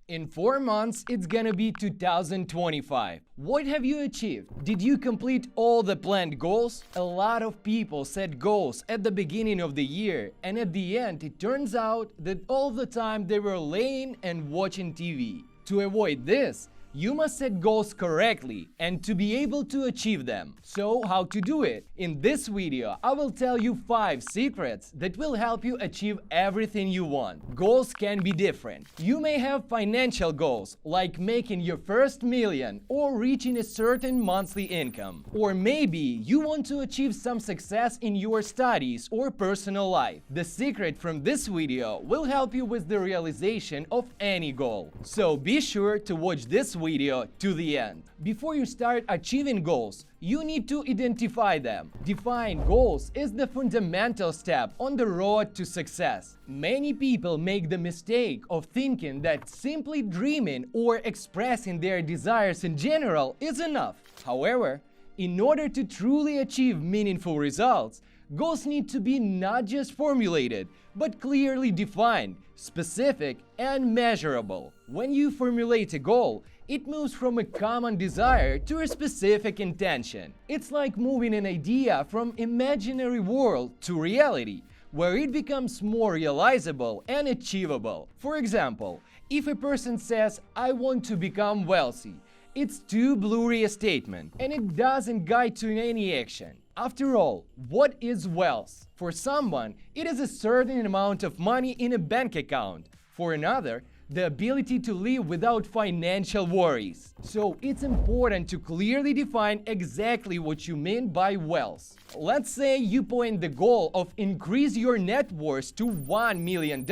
In 4 months, it's gonna be 2025. What have you achieved? Did you complete all the planned goals? A lot of people set goals at the beginning of the year, and at the end, it turns out that all the time they were laying and watching TV. To avoid this, you must set goals correctly and to be able to achieve them. So, how to do it? In this video, I will tell you 5 secrets that will help you achieve everything you want. Goals can be different. You may have financial goals, like making your first million or reaching a certain monthly income. Or maybe you want to achieve some success in your studies or personal life. The secret from this video will help you with the realization of any goal. So be sure to watch this video to the end. Before you start achieving goals, you need to identify them. Defining goals is the fundamental step on the road to success. Many people make the mistake of thinking that simply dreaming or expressing their desires in general is enough. However, in order to truly achieve meaningful results, goals need to be not just formulated, but clearly defined, specific, and measurable. When you formulate a goal, it moves from a common desire to a specific intention. It's like moving an idea from imaginary world to reality, where it becomes more realizable and achievable. For example, if a person says, "I want to become wealthy," it's too blurry a statement, and it doesn't guide to any action. After all, what is wealth? For someone, it is a certain amount of money in a bank account. For another, the ability to live without financial worries. So it's important to clearly define exactly what you mean by wealth. Let's say you point the goal of increase your net worth to $1 million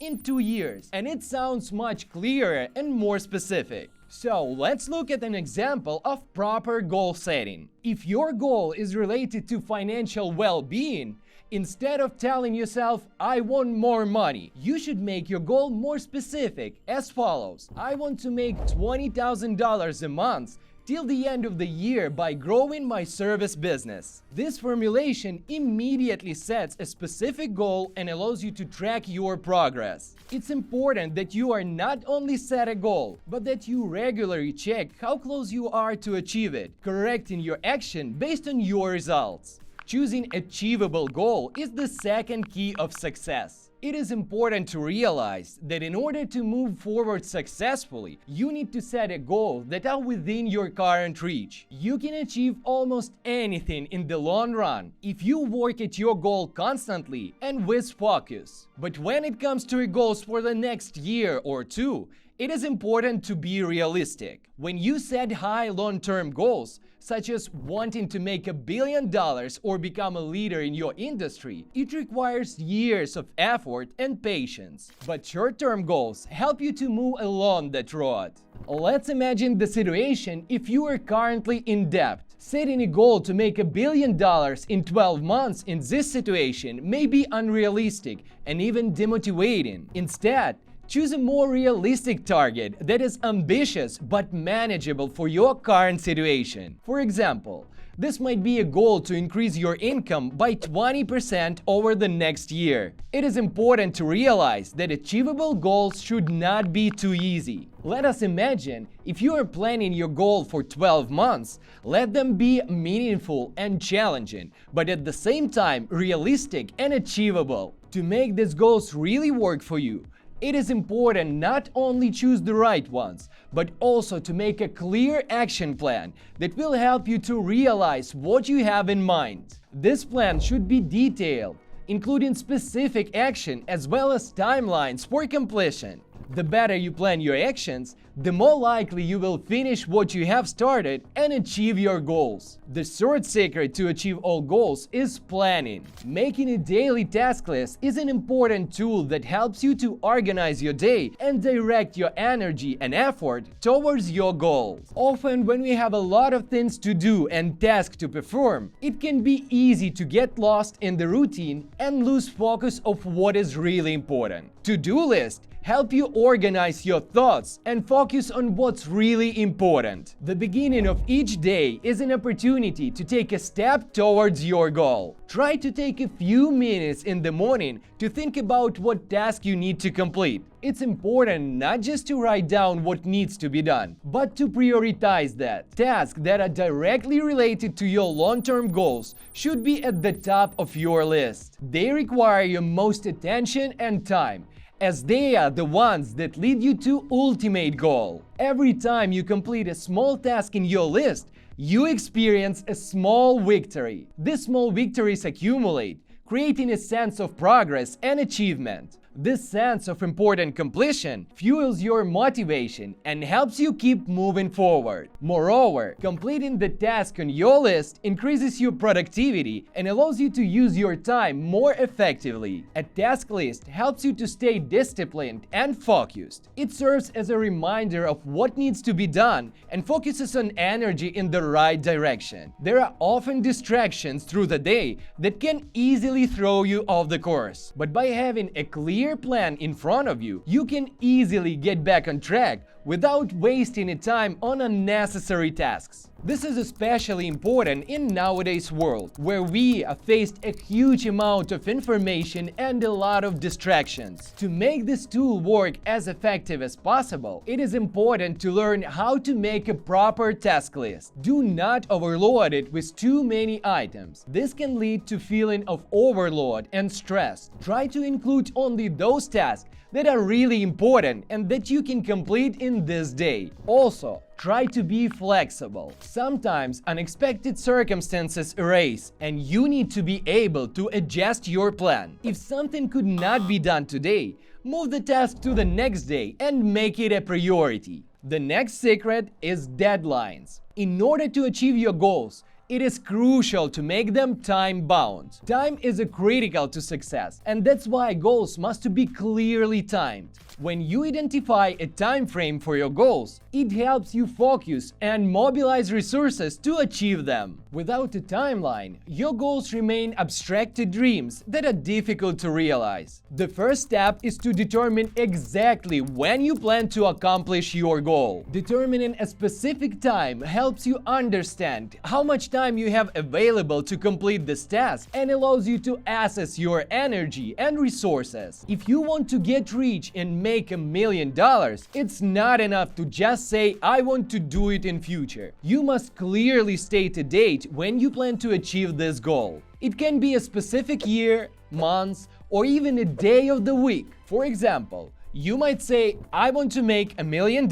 in 2 years, and it sounds much clearer and more specific. So let's look at an example of proper goal setting. If your goal is related to financial well-being, instead of telling yourself, "I want more money," you should make your goal more specific as follows. I want to make $20,000 a month till the end of the year by growing my service business. This formulation immediately sets a specific goal and allows you to track your progress. It's important that you are not only set a goal, but that you regularly check how close you are to achieve it, correcting your action based on your results. Choosing achievable goal is the second key of success. It is important to realize that in order to move forward successfully, you need to set a goal that are within your current reach. You can achieve almost anything in the long run if you work at your goal constantly and with focus. But when it comes to your goals for the next year or two, it is important to be realistic. When you set high long-term goals, such as wanting to make $1 billion or become a leader in your industry, it requires years of effort and patience. But short-term goals help you to move along that road. Let's imagine the situation if you are currently in debt. Setting a goal to make $1 billion in 12 months in this situation may be unrealistic and even demotivating. Instead, choose a more realistic target that is ambitious but manageable for your current situation. For example, this might be a goal to increase your income by 20% over the next year. It is important to realize that achievable goals should not be too easy. Let us imagine if you are planning your goal for 12 months, let them be meaningful and challenging, but at the same time realistic and achievable. To make these goals really work for you, it is important not only choose the right ones, but also to make a clear action plan that will help you to realize what you have in mind. This plan should be detailed, including specific action as well as timelines for completion. The better you plan your actions, the more likely you will finish what you have started and achieve your goals. The third secret to achieve all goals is planning. Making a daily task list is an important tool that helps you to organize your day and direct your energy and effort towards your goals. Often, when we have a lot of things to do and tasks to perform, it can be easy to get lost in the routine and lose focus of what is really important. To-do list help you organize your thoughts and focus on what's really important. The beginning of each day is an opportunity to take a step towards your goal. Try to take a few minutes in the morning to think about what task you need to complete. It's important not just to write down what needs to be done, but to prioritize that. Tasks that are directly related to your long-term goals should be at the top of your list. They require your most attention and time, as they are the ones that lead you to ultimate goal. Every time you complete a small task in your list, you experience a small victory. These small victories accumulate, creating a sense of progress and achievement. This sense of important completion fuels your motivation and helps you keep moving forward. Moreover, completing the task on your list increases your productivity and allows you to use your time more effectively. A task list helps you to stay disciplined and focused. It serves as a reminder of what needs to be done and focuses on energy in the right direction. There are often distractions through the day that can easily throw you off the course, but by having a clear plan in front of you, you can easily get back on track without wasting any time on unnecessary tasks. This is especially important in nowadays world, where we are faced a huge amount of information and a lot of distractions. To make this tool work as effective as possible, it is important to learn how to make a proper task list. Do not overload it with too many items. This can lead to feeling of overload and stress. Try to include only those tasks that are really important and that you can complete in this day. Also, try to be flexible. Sometimes unexpected circumstances arise and you need to be able to adjust your plan. If something could not be done today, move the task to the next day and make it a priority. The next secret is deadlines. In order to achieve your goals, it is crucial to make them time-bound. Time is critical to success, and that's why goals must be clearly timed. When you identify a time frame for your goals, it helps you focus and mobilize resources to achieve them. Without a timeline, your goals remain abstracted dreams that are difficult to realize. The first step is to determine exactly when you plan to accomplish your goal. Determining a specific time helps you understand how much time you have available to complete this task and allows you to assess your energy and resources. If you want to get rich and make $1 million, it's not enough to just say, I want to do it in future. You must clearly state a date when you plan to achieve this goal. It can be a specific year, months, or even a day of the week. For example, you might say, I want to make $1 million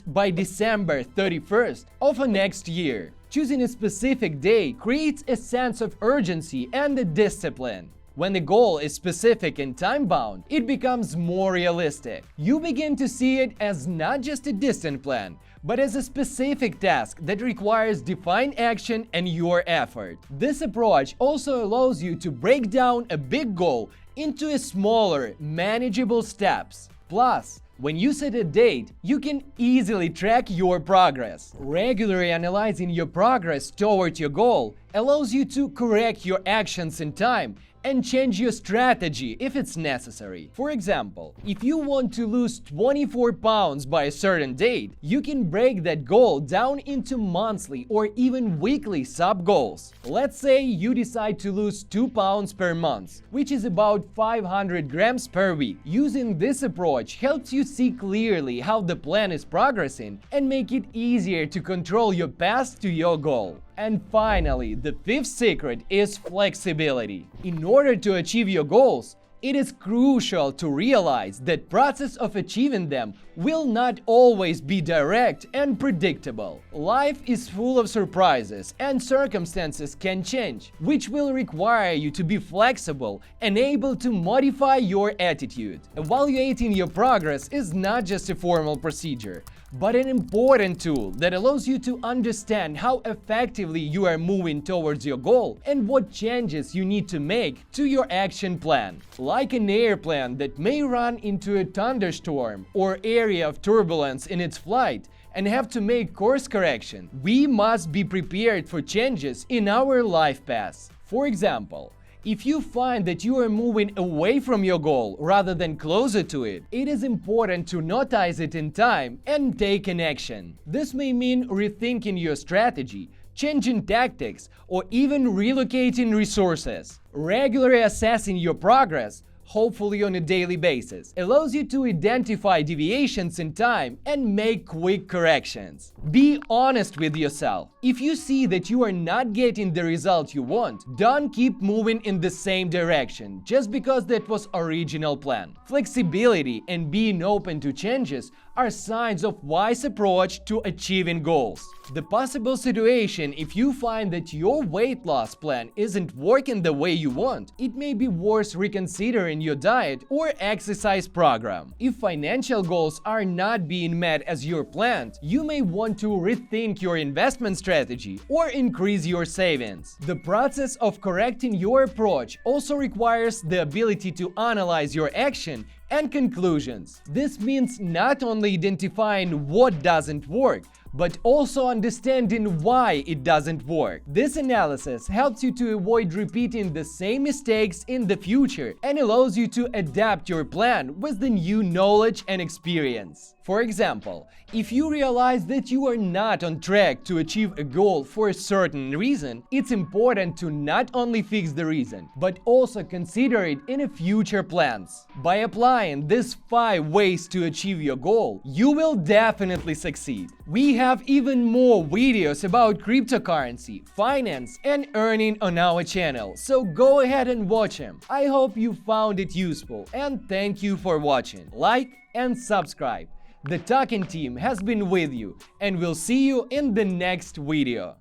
by December 31st of next year. Choosing a specific day creates a sense of urgency and a discipline. When the goal is specific and time-bound, it becomes more realistic. You begin to see it as not just a distant plan, but as a specific task that requires defined action and your effort. This approach also allows you to break down a big goal into smaller, manageable steps. Plus, when you set a date, you can easily track your progress. Regularly analyzing your progress toward your goal allows you to correct your actions in time and change your strategy if it's necessary. For example, if you want to lose 24 pounds by a certain date, you can break that goal down into monthly or even weekly sub-goals. Let's say you decide to lose 2 pounds per month, which is about 500 grams per week. Using this approach helps you see clearly how the plan is progressing and make it easier to control your path to your goal. And finally, the fifth secret is flexibility. In order to achieve your goals, it is crucial to realize that process of achieving them will not always be direct and predictable. Life is full of surprises and circumstances can change, which will require you to be flexible and able to modify your attitude. Evaluating your progress is not just a formal procedure, but an important tool that allows you to understand how effectively you are moving towards your goal and what changes you need to make to your action plan. Like an airplane that may run into a thunderstorm or area of turbulence in its flight and have to make course correction, we must be prepared for changes in our life path. For example, If you find that you are moving away from your goal rather than closer to it, it is important to notice it in time and take an action. This may mean rethinking your strategy, changing tactics, or even relocating resources. Regularly assessing your progress, hopefully on a daily basis, allows you to identify deviations in time and make quick corrections. Be honest with yourself. If you see that you are not getting the result you want, don't keep moving in the same direction just because that was original plan. Flexibility and being open to changes are signs of wise approach to achieving goals. The possible situation if you find that your weight loss plan isn't working the way you want, it may be worth reconsidering your diet or exercise program. If financial goals are not being met as you planned, you may want to rethink your investment strategy or increase your savings. The process of correcting your approach also requires the ability to analyze your action and conclusions. This means not only identifying what doesn't work, but also understanding why it doesn't work. This analysis helps you to avoid repeating the same mistakes in the future and allows you to adapt your plan with the new knowledge and experience. For example, if you realize that you are not on track to achieve a goal for a certain reason, it's important to not only fix the reason, but also consider it in future plans. By applying these 5 ways to achieve your goal, you will definitely succeed. We have even more videos about cryptocurrency, finance, and earning on our channel, so go ahead and watch them. I hope you found it useful, and thank you for watching. Like and subscribe. The Token team has been with you, and we'll see you in the next video.